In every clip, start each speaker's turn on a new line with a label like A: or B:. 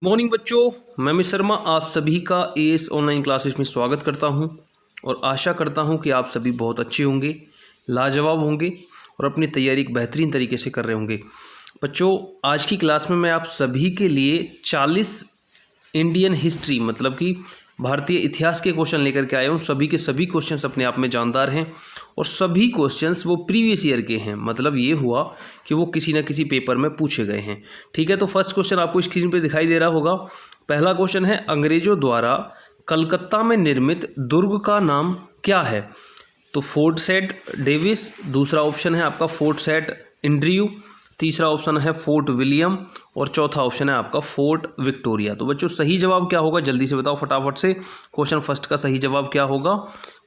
A: Morning बच्चों, मैं miss Sharma आप सभी का एएस ऑनलाइन क्लासेस में स्वागत करता हूं और आशा करता हूं कि आप सभी बहुत अच्छे होंगे, लाजवाब होंगे और अपनी तैयारी एक बेहतरीन तरीके से कर रहे होंगे। बच्चों, आज की क्लास में मैं आप सभी के लिए 40 इंडियन हिस्ट्री मतलब कि भारतीय इतिहास के क्वेश्चन लेकर के आया हूँ। सभी के सभी क्वेश्चंस अपने आप में जानदार हैं और सभी क्वेश्चंस वो प्रीवियस ईयर के हैं। मतलब ये हुआ कि वो किसी न किसी पेपर में पूछे गए हैं। ठीक है, तो फर्स्ट क्वेश्चन आपको स्क्रीन पे दिखाई दे रहा होगा। पहला क्वेश्चन है, अंग्रेजों द्वारा कलकत्ता में निर्मित दुर्ग का नाम क्या है? तो फोर्ट सेट डेविस, दूसरा ऑप्शन है आपका फोर्ट सेट एंड्रयू, तीसरा ऑप्शन है फोर्ट विलियम और चौथा ऑप्शन है आपका फोर्ट विक्टोरिया। तो बच्चों सही जवाब क्या होगा, जल्दी से बताओ फटाफट से। क्वेश्चन फर्स्ट का सही जवाब क्या होगा?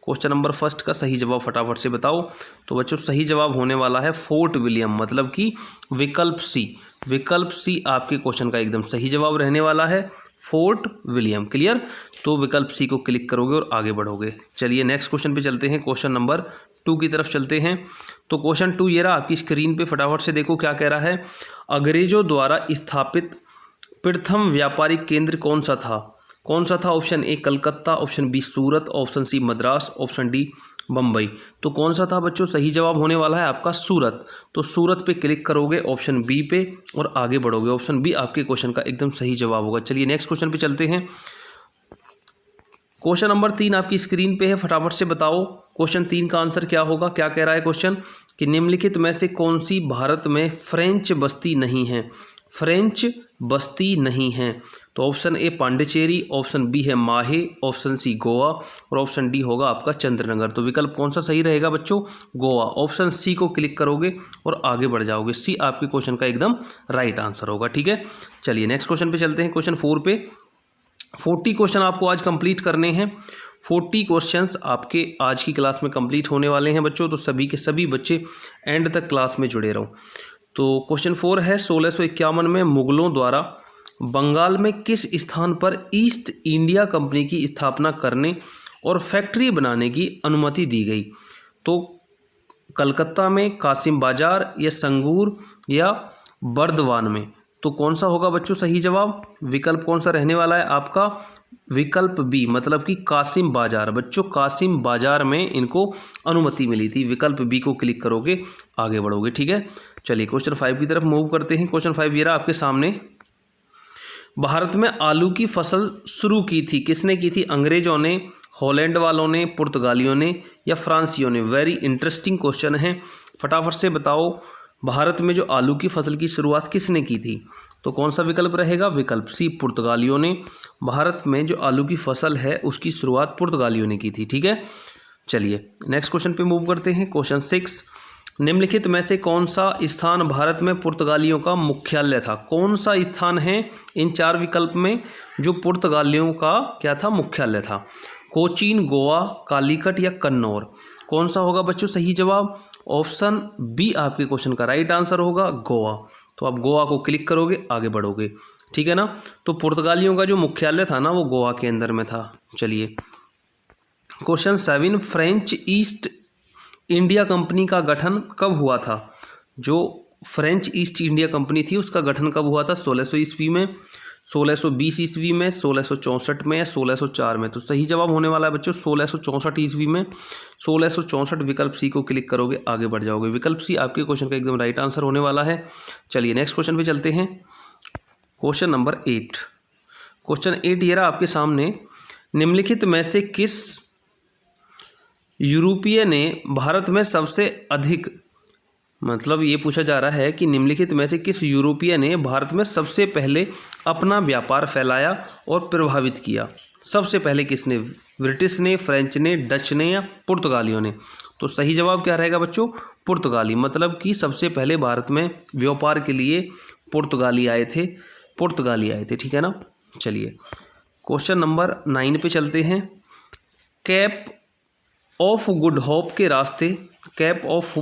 A: क्वेश्चन नंबर फर्स्ट का सही जवाब फटाफट से बताओ। तो बच्चों सही जवाब होने वाला है फोर्ट विलियम, मतलब कि विकल्प सी। विकल्प सी आपके क्वेश्चन का एकदम सही जवाब रहने वाला है, फोर्ट विलियम। क्लियर? तो विकल्प सी को क्लिक करोगे और आगे बढ़ोगे। चलिए नेक्स्ट क्वेश्चन पे चलते हैं, क्वेश्चन नंबर 2 की तरफ चलते हैं। तो क्वेश्चन 2 ये रहा आपकी स्क्रीन पे, फटाफट से देखो क्या कह रहा है। अंग्रेजों द्वारा स्थापित प्रथम व्यापारिक केंद्र कौन सा था? कौन सा था? Option A Calcutta, option B Surat, option C Madras, option D Bombay. तो कौन सा था बच्चों? सही जवाब होने वाला है आपका सूरत। तो सूरत पे क्लिक करोगे ऑप्शन बी पे और आगे बढ़ोगे। ऑप्शन बी आपके क्वेश्चन का एकदम सही जवाब होगा। चलिए नेक्स्ट क्वेश्चन पे चलते हैं। क्वेश्चन नंबर 3 आपकी स्क्रीन पे है, फटाफट से बताओ क्वेश्चन 3 का आंसर क्या होगा। क्या कह रहा है क्वेश्चन कि निम्नलिखित में से कौन सी भारत में फ्रेंच बस्ती नहीं है? फ्रेंच बस्ती नहीं है। तो option A Pondicherry, option B है माहे, ऑप्शन सी गोवा और ऑप्शन डी होगा आपका चंद्रनगर। तो विकल्प कौन सा सही रहेगा बच्चों? गोवा। ऑप्शन सी को क्लिक करोगे और आगे बढ़ जाओगे। सी आपके क्वेश्चन का एकदम राइट आंसर होगा। ठीक है, चलिए नेक्स्ट क्वेश्चन पे चलते हैं, क्वेश्चन 4 पे। 40 क्वेश्चन आपको आज कंप्लीट करने हैं। 40 क्वेश्चंस आपके आज की क्लास में कंप्लीट होने वाले हैं बच्चों, तो सभी के सभी बच्चे एंड तक क्लास में जुड़े रहो। तो क्वेश्चन 4 है, 1651 में मुगलों द्वारा बंगाल में किस स्थान पर ईस्ट इंडिया कंपनी की स्थापना करने और फैक्ट्री बनाने की अनुमति दी गई? तो कलकत्ता में, कासिम बाजार या संगूर या बर्दवान में? तो कौन सा होगा बच्चों सही जवाब? विकल्प कौन सा रहने वाला है आपका? विकल्प बी, मतलब कि कासिम बाजार। बच्चों कासिम बाजार में इनको अनुमति मिली थी। विकल्प बी को क्लिक करोगे आगे बढ़ोगे। ठीक है, चलिए क्वेश्चन 5 की तरफ मूव करते हैं। क्वेश्चन 5 ये रहा आपके सामने। भारत में आलू की फसल शुरू की थी किसने की थी? अंग्रेजों ने, हॉलैंड वालों ने, पुर्तगालियों ने या फ्रांसियों ने? वेरी इंटरेस्टिंग क्वेश्चन है, फटाफट से बताओ भारत में जो आलू की फसल की शुरुआत किसने की थी? तो कौन सा विकल्प रहेगा? विकल्प सी पुर्तगालियों ने। भारत में जो आलू की फसल है उसकी शुरुआत पुर्तगालियों ने की थी। ठीक है, चलिए नेक्स्ट क्वेश्चन पे मूव करते हैं। क्वेश्चन 6, निम्नलिखित में से कौन सा स्थान भारत में पुर्तगालियों का मुख्यालय था? कौन सा स्थान है इन 4 विकल्प में जो पुर्तगालियों का क्या था? मुख्यालय था। कोचीन, गोवा, कालीकट या कन्नौर? कौन सा होगा बच्चों सही जवाब? ऑप्शन बी आपके क्वेश्चन का राइट आंसर होगा, गोवा। तो आप गोवा को क्लिक करोगे आगे बढ़ोगे। ठीक है ना, तो पुर्तगालियों का जो मुख्यालय था ना वो गोवा के अंदर में था। चलिए question 7, French east India company का गठन कब हुआ था? जो फ्रेंच ईस्ट इंडिया कंपनी थी उसका गठन कब हुआ था? 1600 ईस्वी में, 1620 ईस्वी में, 1664 में या 1604 में? तो सही जवाब होने वाला है बच्चों 1664 ईस्वी में। 1664 विकल्प सी को क्लिक करोगे आगे बढ़ जाओगे। विकल्प सी आपके क्वेश्चन का एकदम राइट आंसर होने वाला है। चलिए नेक्स्ट क्वेश्चन पे चलते हैं, क्वेश्चन नंबर 8। क्वेश्चन 8 ये रहा आपके सामने। निम्नलिखित में से किस यूरोपीय ने भारत में सबसे अधिक, मतलब ये पूछा जा रहा है कि निम्नलिखित में से किस यूरोपीय ने भारत में सबसे पहले अपना व्यापार फैलाया और प्रभावित किया? सबसे पहले किसने? ब्रिटिश ने, फ्रेंच ने, डच ने या पुर्तगालियों ने? तो सही जवाब क्या रहेगा बच्चों? पुर्तगाली। मतलब कि सबसे पहले भारत में व्यापार के लिए पुर्तगाली आए थे। ठीक है ना, चलिए क्वेश्चन नंबर 9 पे चलते हैं। कैप ऑफ गुड होप के रास्ते, कैप ऑफ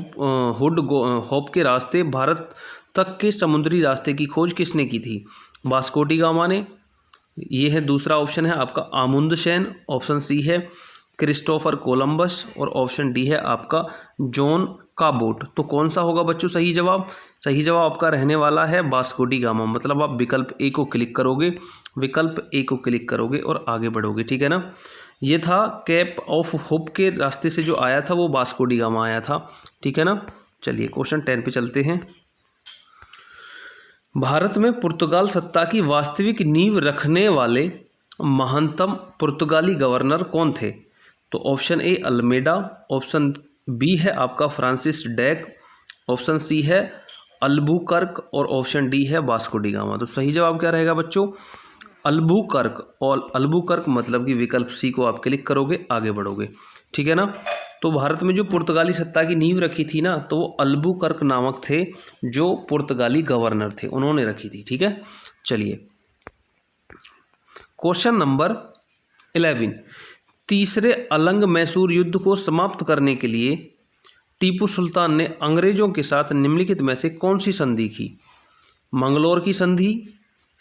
A: होप के रास्ते भारत तक के समुद्री रास्ते की खोज किसने की थी? वास्को डी गामा ने, ये है दूसरा ऑप्शन है आपका आमुंद सेन, ऑप्शन सी है क्रिस्टोफर कोलंबस और ऑप्शन डी है आपका जॉन काबोट। तो कौन सा होगा बच्चों सही जवाब? सही जवाब आपका रहने वाला है वास्को डी गामा। मतलब आप विकल्प ए को क्लिक करोगे, विकल्प ए को क्लिक करोगे और आगे बढ़ोगे, ठीक है ना। ये था केप ऑफ होप के रास्ते से जो आया था वो वास्को डी गामा आया था, ठीक है ना। चलिए क्वेश्चन 10 पे चलते हैं। भारत में पुर्तगाल सत्ता की वास्तविक नींव रखने वाले महानतम पुर्तगाली गवर्नर कौन थे? तो option A Almeida, option B है आपका फ्रांसिस ड्रैक, ऑप्शन सी है अल्बुकर्क और ऑप्शन डी है वास्को डी गामा। तो सही जवाब क्या रहेगा बच्चों? अल्बुकर्क। और अल्बुकर्क मतलब कि विकल्प सी को आप क्लिक करोगे, आगे बढ़ोगे, ठीक है ना। तो भारत में जो पुर्तगाली सत्ता की नींव रखी थी ना, तो वो अल्बुकर्क नामक थे, जो पुर्तगाली गवर्नर थे, उन्होंने रखी थी, ठीक है। चलिए क्वेश्चन नंबर 11। तीसरे अलंग मैसूर युद्ध को समाप्त करने के लिए टीपू सुल्तान ने अंग्रेजों के साथ निम्नलिखित में से कौन सी संधि की? मंगलोर की संधि,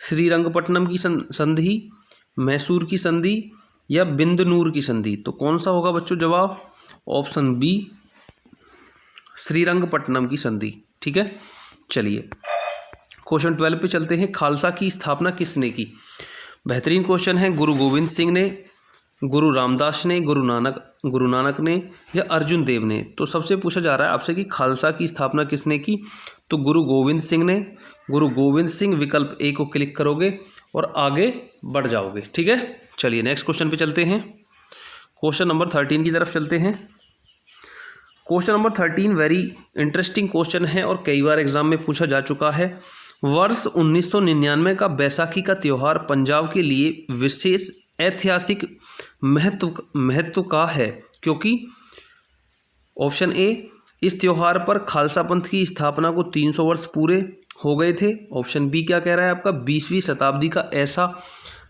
A: श्रीरंगपट्टनम की संधि, मैसूर की संधि या बिंदनूर की संधि? तो कौन सा होगा बच्चों जवाब? ऑप्शन बी श्रीरंगपट्टनम की संधि, ठीक है। चलिए क्वेश्चन 12 पे चलते हैं। खालसा की स्थापना किसने की? बेहतरीन क्वेश्चन है। गुरु गोविंद सिंह ने, गुरु रामदास ने, गुरु नानक ने या अर्जुन देव ने? तो सबसे पूछा जा रहा है आपसे कि खालसा की स्थापना किसने की? तो गुरु गोविंद सिंह ने। गुरु गोविंद सिंह, विकल्प ए को क्लिक करोगे और आगे बढ़ जाओगे, ठीक है। चलिए नेक्स्ट क्वेश्चन पे चलते हैं। क्वेश्चन नंबर 13 की तरफ चलते हैं। Question number 13 very interesting question है और कई बार एग्जाम में पूछा जा चुका है। वर्ष 1999 का बैसाखी का त्यौहार पंजाब के लिए विशेष ऐतिहासिक महत्व का है, क्योंकि ऑप्शन ए इस त्यौहार पर खालसा पंथ की स्थापना को 300 वर्ष पूरे हो गए थे। ऑप्शन बी क्या कह रहा है आपका? 20वीं शताब्दी का ऐसा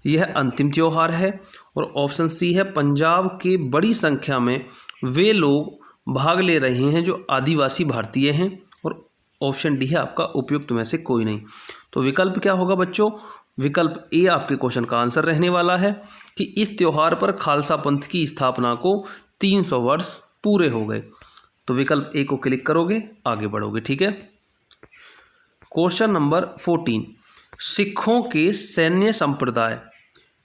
A: यह अंतिम त्यौहार है। और ऑप्शन सी है पंजाब के बड़ी संख्या में वे लोग भाग ले रहे हैं जो आदिवासी भारतीय हैं। और ऑप्शन डी है आपका उपयुक्त में से कोई नहीं। तो विकल्प क्या होगा बच्चों? विकल्प ए आपके क्वेश्चन का आंसर रहने वाला है कि इस त्यौहार पर खालसा पंथ की स्थापना को 300 वर्ष पूरे हो गए। तो विकल्प ए को क्लिक करोगे, आगे बढ़ोगे, ठीक है। क्वेश्चन नंबर 14 सिखों के सैन्य संप्रदाय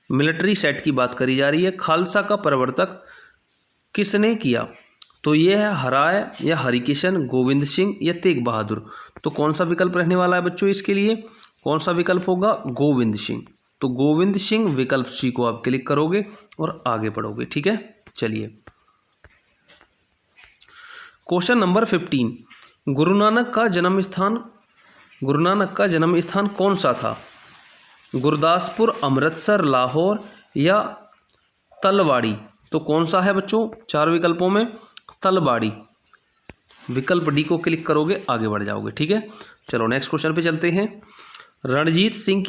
A: मिलिट्री सेट की बात करी जा रही है। खालसा का प्रवर्तक किसने किया? तो ये है हराय या हरिकिशन, गोविंद सिंह या तेग बहादुर? तो कौन सा विकल्प रहने वाला है बच्चों इसके लिए? कौन सा विकल्प होगा? गोविंद सिंह। तो गोविंद सिंह, विकल्प सी को आप क्लिक करोगे और आगे बढ़ोगे, ठीक है। चलिए क्वेश्चन नंबर 15 गुरु नानक का जन्म स्थान कौन सा था? गुरदासपुर, अमृतसर, लाहौर या तलवाड़ी? तो कौन सा है बच्चों? 4 विकल्पों में तलवाड़ी। विकल्प डी को क्लिक करोगे, आगे बढ़ जाओगे, ठीक है। चलो नेक्स्ट क्वेश्चन पे चलते हैं। रणजीत सिंह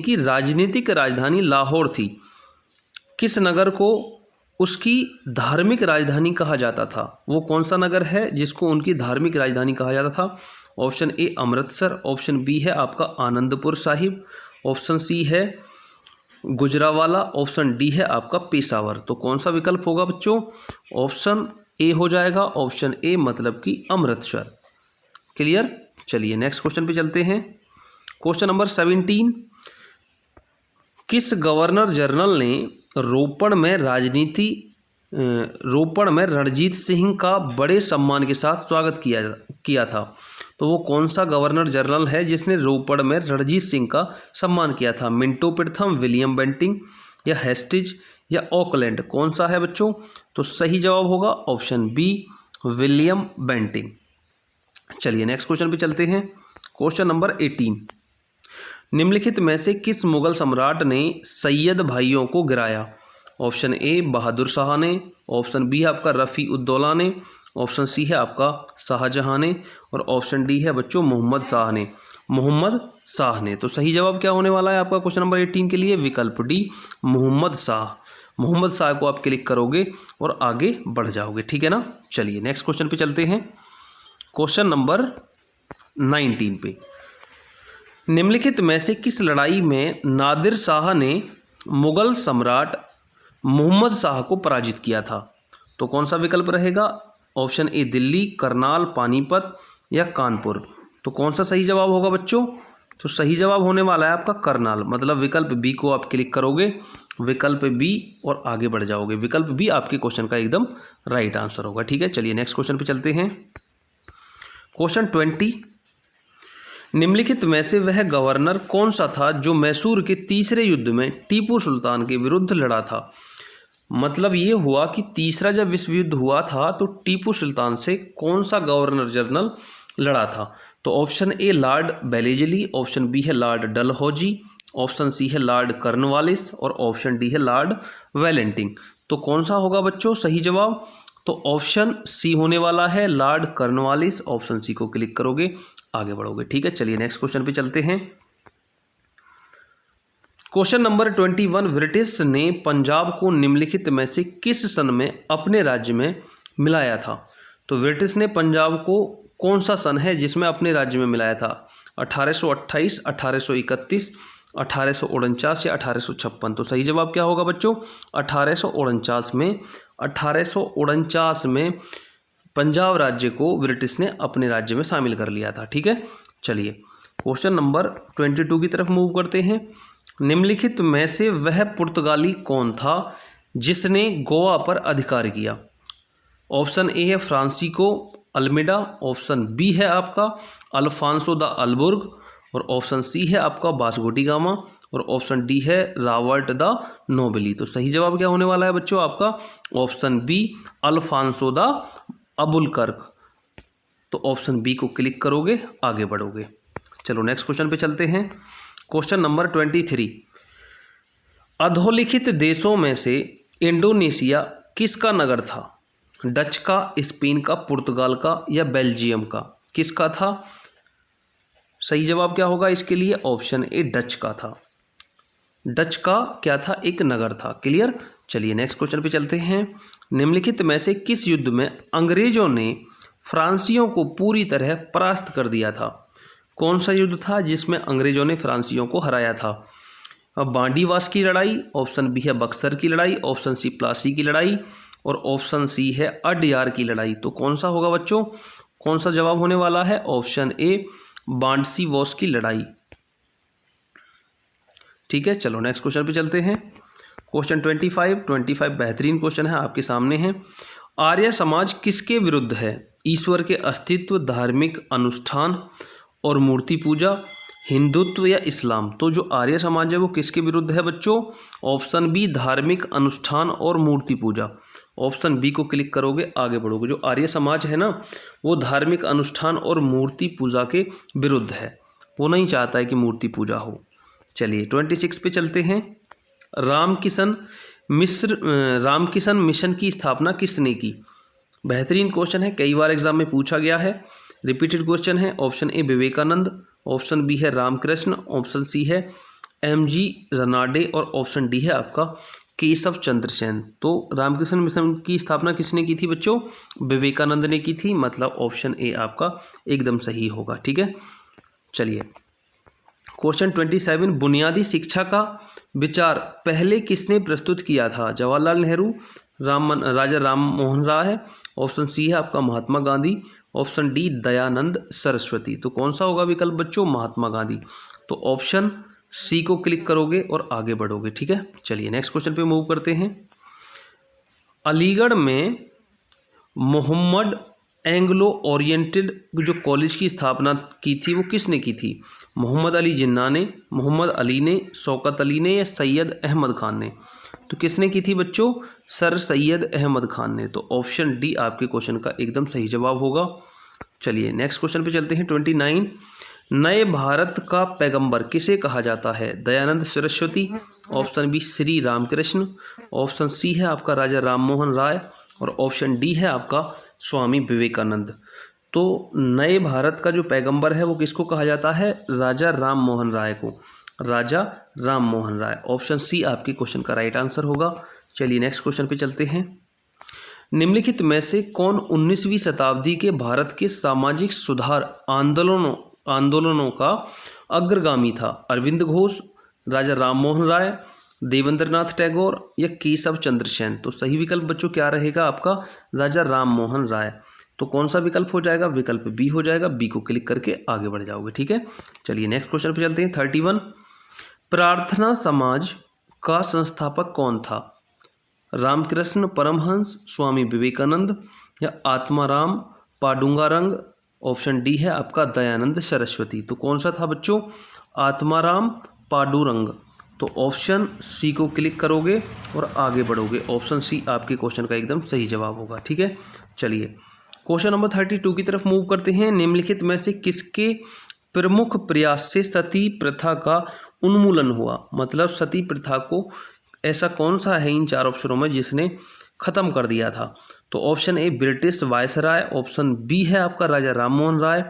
A: की राजनीतिक राजधानी लाहौर थी। किस नगर को उसकी धार्मिक राजधानी कहा जाता था? वो कौन सा नगर है जिसको उनकी धार्मिक राजधानी कहा जाता था? Option A Amritsar, option B है आपका आनंदपुर साहिब, ऑप्शन सी है गुजरावाला, ऑप्शन डी है आपका पेशावर। तो कौन सा विकल्प होगा बच्चों? ऑप्शन ए हो जाएगा, ऑप्शन ए मतलब कि अमृतसर। क्लियर? चलिए नेक्स्ट क्वेश्चन पे चलते हैं। क्वेश्चन नंबर 17 किस गवर्नर जनरल ने रोपड़ में रणजीत सिंह का बड़े सम्मान के साथ स्वागत किया था? तो वो कौन सा गवर्नर जनरल है जिसने रोपड़ में रणजीत सिंह का सम्मान किया था? मिंटो प्रथम, विलियम बेंटिंग या हेस्टिज या ऑकलैंड? कौन सा है बच्चों? तो सही जवाब होगा ऑप्शन बी विलियम बेंटिंग। चलिए नेक्स्ट क्वेश्चन पे चलते हैं। क्वेश्चन नंबर 18 निम्नलिखित में से किस मुगल सम्राट ने सैयद भाइयों को गिराया? ऑप्शन ए बहादुर शाह ने, ऑप्शन बी है आपका रफ़ी उद्दौला ने, ऑप्शन सी है आपका शाहजहां ने और ऑप्शन डी है बच्चों मोहम्मद शाह ने। तो सही जवाब क्या होने वाला है आपका क्वेश्चन नंबर 18 के लिए? विकल्प डी मोहम्मद शाह को आप क्लिक करोगे और आगे बढ़ जाओगे, ठीक है ना। चलिए नेक्स्ट क्वेश्चन पे चलते हैं। क्वेश्चन नंबर 19 पे निम्नलिखित में से किस लड़ाई में नादिर शाह ने मुगल सम्राट मोहम्मद शाह को पराजित किया था? तो कौन सा विकल्प रहेगा? ऑप्शन ए दिल्ली, करनाल, पानीपत या कानपुर। तो कौन सा सही जवाब होगा बच्चों? तो सही जवाब होने वाला है आपका करनाल, मतलब विकल्प बी को आप क्लिक करोगे, विकल्प बी, और आगे बढ़ जाओगे। विकल्प बी आपके क्वेश्चन का एकदम राइट आंसर होगा। ठीक है, चलिए नेक्स्ट क्वेश्चन पे चलते हैं। क्वेश्चन 20, निम्नलिखित में से वह गवर्नर कौन सा था जो मैसूर के तीसरे युद्ध में टीपू सुल्तान के विरुद्ध लड़ा था? मतलब ये हुआ कि तीसरा जब विश्व युद्ध हुआ था तो टीपू सुल्तान से कौन सा गवर्नर जनरल लड़ा था? तो option A Lord Wellesley, option B है लॉर्ड डलहौजी, ऑप्शन सी है लॉर्ड कॉर्नवालिस और ऑप्शन डी है लॉर्ड वेलेंटिन। तो कौन सा होगा बच्चों सही जवाब? तो ऑप्शन सी होने वाला है लॉर्ड कॉर्नवालिस। ऑप्शन सी को क्लिक करोगे, आगे बढ़ोगे। ठीक है, चलिए नेक्स्ट क्वेश्चन पे चलते हैं। क्वेश्चन नंबर 21, ब्रिटिश ने पंजाब को निम्नलिखित में से किस सन में अपने राज्य में मिलाया था? तो ब्रिटिश ने पंजाब को कौन सा सन है जिसमें अपने राज्य में मिलाया था? 1828, 1831, 1849 या 1856। तो सही जवाब क्या होगा बच्चों? 1849 में। 1849 में पंजाब राज्य को ब्रिटिश ने अपने राज्य में शामिल कर लिया था। ठीक है, चलिए क्वेश्चन नंबर 22 की तरफ मूव करते हैं। निम्नलिखित में से वह पुर्तगाली कौन था जिसने गोवा पर अधिकार किया? ऑप्शन ए है फ्रांसिस्को अल्मेडा, ऑप्शन बी है आपका अल्फांसो द अल्बुर्ग और ऑप्शन सी है आपका वास्को डी गामा और ऑप्शन डी है रॉबर्ट द नोबेली। तो सही जवाब क्या होने वाला है बच्चों आपका? Option B Alfonso de Albuquerque. तो ऑप्शन बी को क्लिक करोगे, आगे बढ़ोगे। चलो नेक्स्ट क्वेश्चन पे चलते हैं। क्वेश्चन नंबर 23, अधोलिखित देशों में से इंडोनेशिया किसका नगर था? डच का, स्पेन का, पुर्तगाल का या बेल्जियम का? किसका था? सही जवाब क्या होगा इसके लिए? ऑप्शन ए डच का था। डच का क्या था? एक नगर था। क्लियर। चलिए नेक्स्ट क्वेश्चन पे चलते हैं। निम्नलिखित में से किस युद्ध में अंग्रेजों ने फ्रांसीसियों को पूरी तरह परास्त कर दिया था? कौन सा युद्ध था जिसमें अंग्रेजों ने फ्रांसीसियों को हराया था? बांडीवास की लड़ाई, ऑप्शन बी है बक्सर की लड़ाई, ऑप्शन सी प्लासी की लड़ाई और ऑप्शन सी है अडयार की लड़ाई। तो कौन सा होगा बच्चों? कौन सा जवाब होने वाला है? ऑप्शन ए बांडीवास की लड़ाई। ठीक है, चलो नेक्स्ट क्वेश्चन पे चलते हैं। क्वेश्चन 25 बेहतरीन क्वेश्चन है, आपके सामने है। आर्य समाज किसके विरुद्ध है? ईश्वर के अस्तित्व, धार्मिक अनुष्ठान और मूर्ति पूजा, हिंदुत्व या इस्लाम? तो जो आर्य समाज है वो किसके विरुद्ध है बच्चों? ऑप्शन बी धार्मिक अनुष्ठान और मूर्ति पूजा। ऑप्शन बी को क्लिक करोगे, आगे बढ़ोगे। जो आर्य समाज है ना वो धार्मिक अनुष्ठान और मूर्ति पूजा के विरुद्ध है, वो नहीं चाहता है कि मूर्ति पूजा हो। चलिए 26 पे चलते हैं। रामकिशन मिशन की स्थापना किसने की? बेहतरीन क्वेश्चन है, कई बार एग्जाम में पूछा गया है, रिपीटेड क्वेश्चन है। Option A Vivekananda, option B है रामकृष्ण, ऑप्शन सी है MG रनाडे और ऑप्शन डी है आपका केशव चंद्र सेन। तो रामकृष्ण मिशन की स्थापना किसने की थी बच्चों? विवेकानंद ने की थी, मतलब ऑप्शन ए आपका एकदम सही होगा। ठीक है, चलिए क्वेश्चन 27, बुनियादी शिक्षा का विचार पहले किसने प्रस्तुत किया था? जवाहरलाल नेहरू, राजा राम मोहन राय है, ऑप्शन सी है आपका महात्मा गांधी, ऑप्शन डी दयानंद सरस्वती। तो कौन सा होगा विकल्प बच्चों? महात्मा गांधी। तो ऑप्शन सी को क्लिक करोगे और आगे बढ़ोगे। ठीक है, चलिए नेक्स्ट क्वेश्चन पे मूव करते हैं। अलीगढ़ में मोहम्मद एंग्लो ओरिएंटेड जो कॉलेज की स्थापना की थी वो किसने की थी? मोहम्मद अली जिन्ना ने, मोहम्मद अली ने, शौकत अली ने या सैयद अहमद खान ने? तो किसने की थी बच्चों? सर सैयद अहमद खान ने। तो ऑप्शन डी आपके क्वेश्चन का एकदम सही जवाब होगा। चलिए नेक्स्ट क्वेश्चन पे चलते हैं। 29, नए भारत का पैगंबर किसे कहा जाता है? Dayanand Saraswati, option B Shri Ramakrishna, option C है आपका राजा राम मोहन राय और ऑप्शन डी है आपका स्वामी विवेकानंद। तो नए भारत का जो पैगंबर है वो किसको कहा जाता है? राजा राम मोहन राय को, राजा राम मोहन राय। ऑप्शन सी आपके क्वेश्चन का राइट आंसर होगा। चलिए नेक्स्ट क्वेश्चन पे चलते हैं। निम्नलिखित में से कौन 19वीं शताब्दी के भारत के सामाजिक सुधार आंदोलनों का अग्रगामी था? अरविंद घोष, राजा राम मोहन राय, देवेंद्रनाथ टैगोर या केशव चंद्र सेन। तो सही विकल्प बच्चों क्या रहेगा आपका? राजा राम मोहन राय। तो कौन सा विकल्प हो जाएगा? विकल्प बी हो जाएगा। बी को क्लिक करके आगे बढ़ जाओगे। ठीक है, चलिए नेक्स्ट क्वेश्चन पे चलते हैं। 31, प्रार्थना समाज का संस्थापक कौन था? रामकृष्ण परमहंस, स्वामी विवेकानंद या आत्माराम पाडुंगारंग। ऑप्शन डी है आपका दयानंद सरस्वती। तो कौन सा था बच्चों? आत्माराम पाडुरंग। तो ऑप्शन सी को क्लिक करोगे और आगे बढ़ोगे। ऑप्शन सी आपके क्वेश्चन का एकदम सही जवाब होगा। ठीक है, चलिए क्वेश्चन नंबर 32 की तरफ मूव करते हैं। निम्नलिखित में से किसके प्रमुख प्रयास से सती प्रथा का उन्मूलन हुआ? मतलब सती प्रथा को ऐसा कौन सा है इन 4 ऑप्शनों में जिसने खत्म कर दिया था? तो option A British viceroy, option B है आपका राजा राममोहन राय,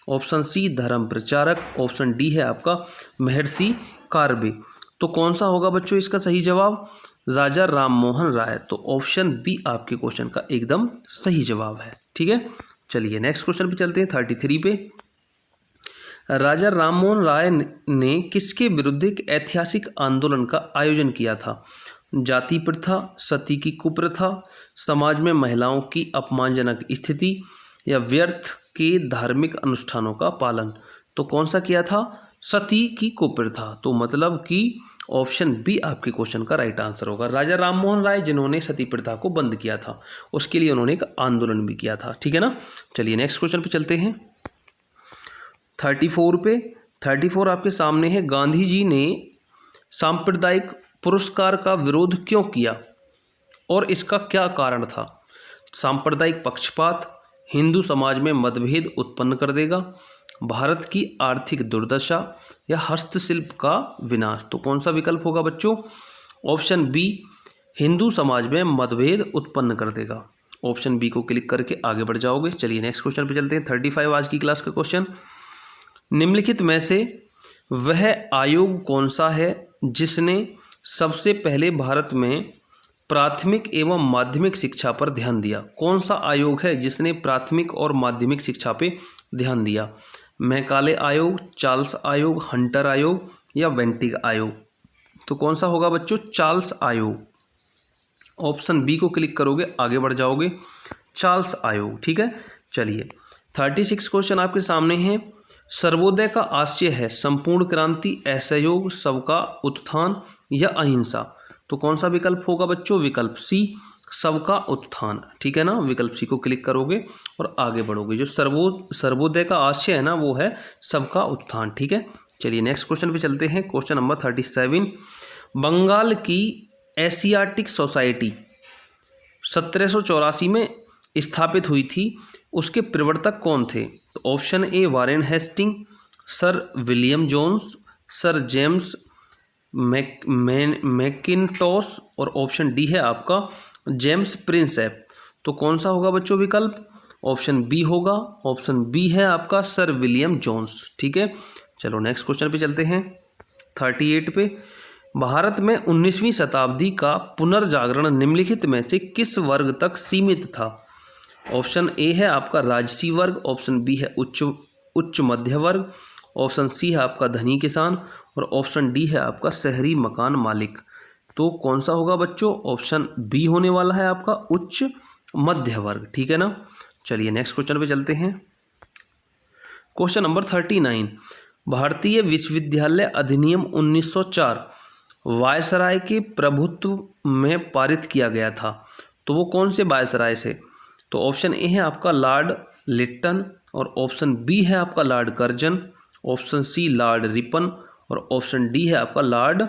A: ऑप्शन सी धर्म प्रचारक, ऑप्शन डी है आपका महर्षि कार्बे। तो कौन सा होगा बच्चों इसका सही जवाब? राजा राममोहन राय। तो ऑप्शन बी आपके क्वेश्चन का एकदम सही जवाब है। ठीक है, चलिए नेक्स्ट क्वेश्चन पे चलते हैं। 33 पे, राजा राममोहन राय ने किसके विरुद्ध एक ऐतिहासिक आंदोलन का आयोजन किया था? जाति प्रथा, सती की कुप्रथा, समाज में महिलाओं की अपमानजनक स्थिति या व्यर्थ के धार्मिक अनुष्ठानों का पालन। तो कौन सा किया था? सती की कुप्रथा। तो मतलब कि ऑप्शन बी आपके क्वेश्चन का राइट आंसर होगा। राजा राममोहन राय जिन्होंने सती प्रथा को बंद किया था, उसके लिए उन्होंने एक आंदोलन भी किया था। ठीक है ना, चलिए नेक्स्ट क्वेश्चन पे चलते हैं। 34 पे, 34 आपके सामने है। गांधी जी ने सांप्रदायिक पुरस्कार का विरोध क्यों किया और इसका क्या कारण था? सांप्रदायिक पक्षपात, हिंदू समाज में मतभेद उत्पन्न कर देगा, भारत की आर्थिक दुर्दशा या हस्तशिल्प का विनाश। तो कौन सा विकल्प होगा बच्चों? ऑप्शन बी हिंदू समाज में मतभेद उत्पन्न कर देगा। ऑप्शन बी को क्लिक करके आगे बढ़ जाओगे। चलिए नेक्स्ट क्वेश्चन पे चलते हैं। 35 आज की क्लास का क्वेश्चन, निम्नलिखित में से वह आयोग कौन सा है जिसने सबसे पहले भारत में प्राथमिक एवं माध्यमिक शिक्षा पर ध्यान दिया? कौन सा आयोग है जिसने प्राथमिक और माध्यमिक शिक्षा पे ध्यान दिया? मैकाले आयोग, चार्ल्स आयोग, हंटर आयोग या वेंटिग आयोग। तो कौन सा होगा बच्चों? चार्ल्स आयोग। ऑप्शन बी को क्लिक करोगे आगे बढ़ जाओगे। चार्ल्स आयोग। ठीक है, चलिए 36 क्वेश्चन आपके सामने है। सर्वोदय का आशय है संपूर्ण क्रांति, असहयोग, सबका उत्थान या अहिंसा। तो कौन सा विकल्प होगा बच्चों? विकल्प सी सबका उत्थान। ठीक है ना, विकल्प सी को क्लिक करोगे और आगे बढ़ोगे। जो सर्वोदय का आशय है ना वो है सबका उत्थान। ठीक है, चलिए नेक्स्ट क्वेश्चन पे चलते हैं। क्वेश्चन नंबर 37, बंगाल की एशियाटिक सोसाइटी 1784 में स्थापित हुई थी, उसके प्रवर्तक कौन थे? तो option A Warren Hasting, sir William Jones, sir James Mackintosh और ऑप्शन डी है आपका जेम्स प्रिंसेप। तो कौन सा होगा बच्चों विकल्प? ऑप्शन बी होगा। ऑप्शन बी है आपका सर विलियम जोन्स। ठीक है, चलो नेक्स्ट क्वेश्चन पे चलते हैं। 38 पे, भारत में 19वीं शताब्दी का पुनर्जागरण निम्नलिखित में से किस वर्ग तक सीमित था? ऑप्शन ए है आपका राजसी वर्ग, ऑप्शन बी है उच्च मध्य वर्ग, ऑप्शन सी है आपका धनी किसान और ऑप्शन डी है आपका शहरी मकान मालिक। तो कौन सा होगा बच्चों? ऑप्शन बी होने वाला है आपका उच्च मध्य वर्ग। ठीक है ना, चलिए नेक्स्ट क्वेश्चन पे चलते हैं। क्वेश्चन नंबर 39, भारतीय विश्वविद्यालय अधिनियम 1904 वायसराय के प्रभुत्व में पारित किया गया था। तो वो कौन से वायसराय से? तो ऑप्शन ए है आपका लॉर्ड लिट्टन और ऑप्शन बी है आपका Lord Curzon, option C Lord Ripon और ऑप्शन डी है आपका लॉर्ड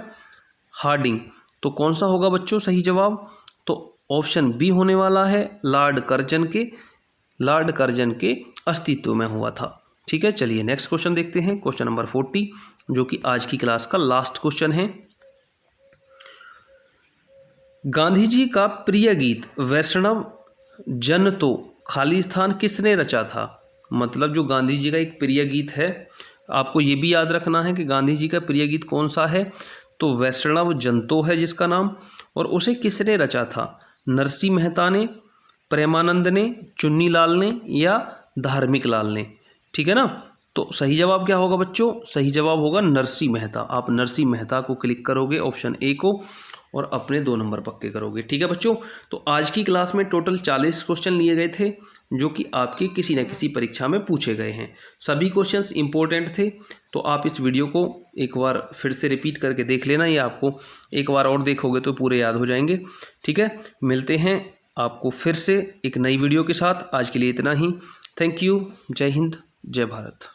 A: हार्डिंग। तो कौन सा होगा बच्चों सही जवाब? तो ऑप्शन बी होने वाला है लॉर्ड कर्जन के अस्तित्व में हुआ था। ठीक है, चलिए नेक्स्ट क्वेश्चन देखते हैं। क्वेश्चन नंबर 40 जो कि आज की क्लास का लास्ट क्वेश्चन है। गांधी जी का प्रिय गीत वैष्णव जन तो खाली स्थान किसने रचा था? मतलब जो गांधी जी का एक प्रिय गीत है, आपको ये भी याद रखना है कि गांधी जी का प्रिय गीत कौन सा है। तो वैष्णव जन तो है जिसका नाम, और उसे किसने रचा था? नरसिंह मेहता ने, प्रेमानंद ने, चुन्नी लाल ने या धार्मिक लाल ने। ठीक है ना, तो सही जवाब क्या होगा बच्चों? सही जवाब होगा नरसी मेहता। आप नरसी मेहता को क्लिक करोगे ऑप्शन ए को और अपने 2 नंबर पक्के करोगे। ठीक है बच्चों, तो आज की क्लास में टोटल 40 क्वेश्चन लिए गए थे जो कि आपकी किसी न किसी परीक्षा में पूछे गए हैं। सभी क्वेश्चंस इंपॉर्टेंट थे, तो आप इस वीडियो को एक बार फिर से रिपीट करके देख लेना, ये आपको एक बार और देखोगे तो पूरे याद हो जाएंगे। ठीक है, मिलते हैं आपको फिर से एक नई वीडियो के साथ। आज के लिए इतना ही। Thank you. जय हिंद, जय भारत।